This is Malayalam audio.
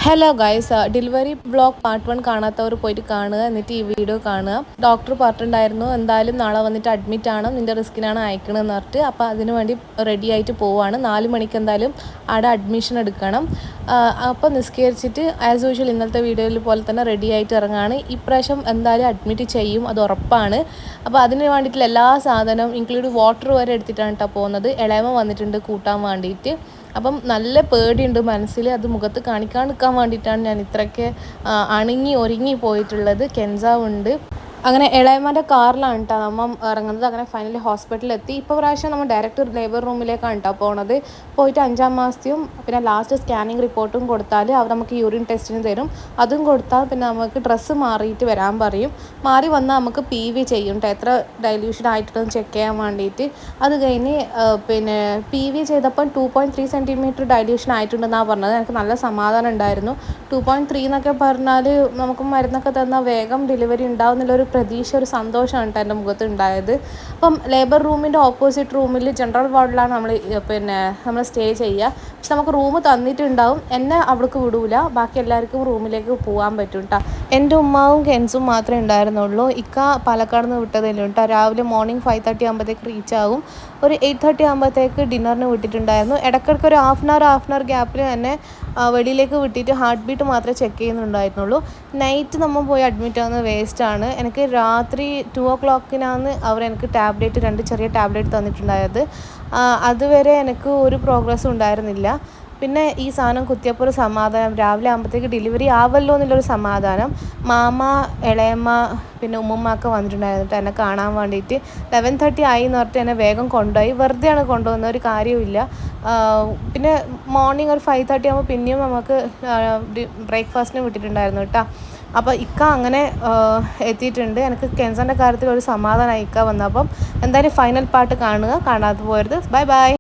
Hello guys, delivery blog part 1 കാണാത്തവർ പോയിട്ട് കാണുക. എന്നിട്ട് ഈ വീഡിയോ കാണുക. ഡോക്ടർ പറഞ്ഞിട്ടുണ്ടായിരുന്നു എന്തായാലും നാളെ വന്നിട്ട് അഡ്മിറ്റ് ആണ്, നിൻ്റെ റിസ്കിനാണ് അയക്കണമെന്ന് പറഞ്ഞിട്ട്. അപ്പോൾ അതിന് വേണ്ടി റെഡി ആയിട്ട് പോവുകയാണ്. 4 മണിക്ക് എന്തായാലും അവിടെ അഡ്മിഷൻ എടുക്കണം. അപ്പോൾ നിസ്കരിച്ചിട്ട് ആസ് യൂഷ്വൽ ഇന്നത്തെ വീഡിയോയിൽ പോലെ തന്നെ റെഡി ആയിട്ട് ഇറങ്ങുകയാണ്. ഇപ്രാവശ്യം എന്തായാലും അഡ്മിറ്റ് ചെയ്യും, അത് ഉറപ്പാണ്. അപ്പോൾ അതിന് വേണ്ടിയിട്ടുള്ള എല്ലാ സാധനവും ഇൻക്ലൂഡ് വാട്ടർ വരെ എടുത്തിട്ടാണ് കേട്ടോ പോകുന്നത്. ഇളയമ വന്നിട്ടുണ്ട് കൂട്ടാൻ വേണ്ടിയിട്ട്. അപ്പം നല്ല പേടിയുണ്ട് മനസ്സിൽ, അത് മുഖത്ത് കാണിക്കാൻ വേണ്ടിയിട്ടാണ് ഞാൻ ഇത്രയ്ക്ക് അണിങ്ങി ഒരുങ്ങി പോയിട്ടുള്ളത്. കെൻസാവുണ്ട്. അങ്ങനെ ഇളയമ്മൻ്റെ കാറിലാണ് കേട്ടോ നമ്മൾ ഇറങ്ങുന്നത്. അങ്ങനെ ഫൈനലി ഹോസ്പിറ്റലിൽ എത്തി. ഇപ്പോൾ പ്രാവശ്യം നമ്മൾ ഡയറക്റ്റ് ലേബർ റൂമിലേക്കാണ് കേട്ടോ പോണത്. പോയിട്ട് 5-ാം മാസത്തെയും പിന്നെ ലാസ്റ്റ് സ്കാനിങ് റിപ്പോർട്ടും കൊടുത്താൽ അവർ നമുക്ക് യൂറിൻ ടെസ്റ്റിന് തരും. അതും കൊടുത്താൽ പിന്നെ നമുക്ക് ഡ്രസ്സ് മാറിയിട്ട് വരാൻ പറയും. മാറി വന്നാൽ നമുക്ക് PV ചെയ്യും കേട്ടോ, എത്ര ഡൈല്യൂഷൻ ആയിട്ടുണ്ടെന്ന് ചെക്ക് ചെയ്യാൻ വേണ്ടിയിട്ട്. അത് കഴിഞ്ഞ് പിന്നെ PV ചെയ്തപ്പോൾ 2.3 സെൻറ്റിമീറ്റർ ഡൈല്യൂഷൻ ആയിട്ടുണ്ടെന്നാണ് പറഞ്ഞത്. എനിക്ക് നല്ല സമാധാനം ഉണ്ടായിരുന്നു. 2.3 എന്നൊക്കെ പറഞ്ഞാൽ നമുക്ക് മരുന്നൊക്കെ തന്നാൽ വേഗം ഡെലിവറി ഉണ്ടാവും എന്നുള്ളൊരു പ്രതീക്ഷ, ഒരു സന്തോഷമാണ് കേട്ടോ എൻ്റെ മുഖത്ത് ഉണ്ടായത്. അപ്പം ലേബർ റൂമിൻ്റെ ഓപ്പോസിറ്റ് റൂമിൽ ജനറൽ വാർഡിലാണ് നമ്മൾ സ്റ്റേ ചെയ്യുക. പക്ഷെ നമുക്ക് റൂം തന്നിട്ടുണ്ടാവും. എന്നെ അവിടേക്ക് വിടൂല, ബാക്കി എല്ലാവർക്കും റൂമിലേക്ക് പോകാൻ പറ്റും കേട്ടോ. എൻ്റെ ഉമ്മാവും കെൻസും മാത്രമേ ഉണ്ടായിരുന്നുള്ളൂ. ഇക്ക പാലക്കാട് നിന്ന് വിട്ടതല്ലേ കേട്ടോ. രാവിലെ മോർണിംഗ് 5:30 ആകുമ്പോഴത്തേക്ക് റീച്ച് ആകും. ഒരു 8:30 ആകുമ്പോഴത്തേക്ക് ഡിന്നറിന് വിട്ടിട്ടുണ്ടായിരുന്നു. ഇടയ്ക്കിടയ്ക്ക് ഒരു ഹാഫ് ആൻ അവർ ഗ്യാപ്പിൽ തന്നെ വെളിയിലേക്ക് വിട്ടിട്ട് ഹാർട്ട് ബീറ്റ് മാത്രമേ ചെക്ക് ചെയ്യുന്നുണ്ടായിരുന്നുള്ളൂ. നൈറ്റ് നമ്മൾ പോയി അഡ്മിറ്റ് ആവുന്നത് വേസ്റ്റാണ്. എനിക്ക് രാത്രി 2 o'clockനാണ് അവർ എനിക്ക് ടാബ്ലറ്റ് 2 ചെറിയ ടാബ്ലറ്റ് തന്നിട്ടുണ്ടായത്. അതുവരെ എനിക്ക് ഒരു പ്രോഗ്രസ്സും ഉണ്ടായിരുന്നില്ല. പിന്നെ ഈ സാധനം കുത്തിയപ്പോൾ ഒരു സമാധാനം, രാവിലെ ആകുമ്പോഴത്തേക്ക് ഡെലിവറി ആവല്ലോ എന്നുള്ളൊരു സമാധാനം. മാമ, ഇളയമ്മ പിന്നെ ഉമ്മമ്മയൊക്കെ വന്നിട്ടുണ്ടായിരുന്നു എന്നെ കാണാൻ വേണ്ടിയിട്ട്. 11:30 ആയി എന്ന് പറഞ്ഞിട്ട് എന്നെ വേഗം കൊണ്ടുപോയി. വെറുതെയാണ് കൊണ്ടുപോകുന്നത്, ഒരു കാര്യമില്ല. പിന്നെ മോർണിംഗ് ഒരു 5:30 ആകുമ്പോൾ പിന്നെയും നമുക്ക് ബ്രേക്ക്ഫാസ്റ്റിന് വിട്ടിട്ടുണ്ടായിരുന്നു കേട്ടോ. അപ്പോൾ ഇക്ക അങ്ങനെ എത്തിയിട്ടുണ്ട്. എനിക്ക് കെൻസറിൻ്റെ കാര്യത്തിൽ ഒരു സമാധാനമായി ഇക്ക വന്നപ്പം. എന്തായാലും ഫൈനൽ പാർട്ട് കാണുക, കാണാതെ പോകരുത്. Bye bye.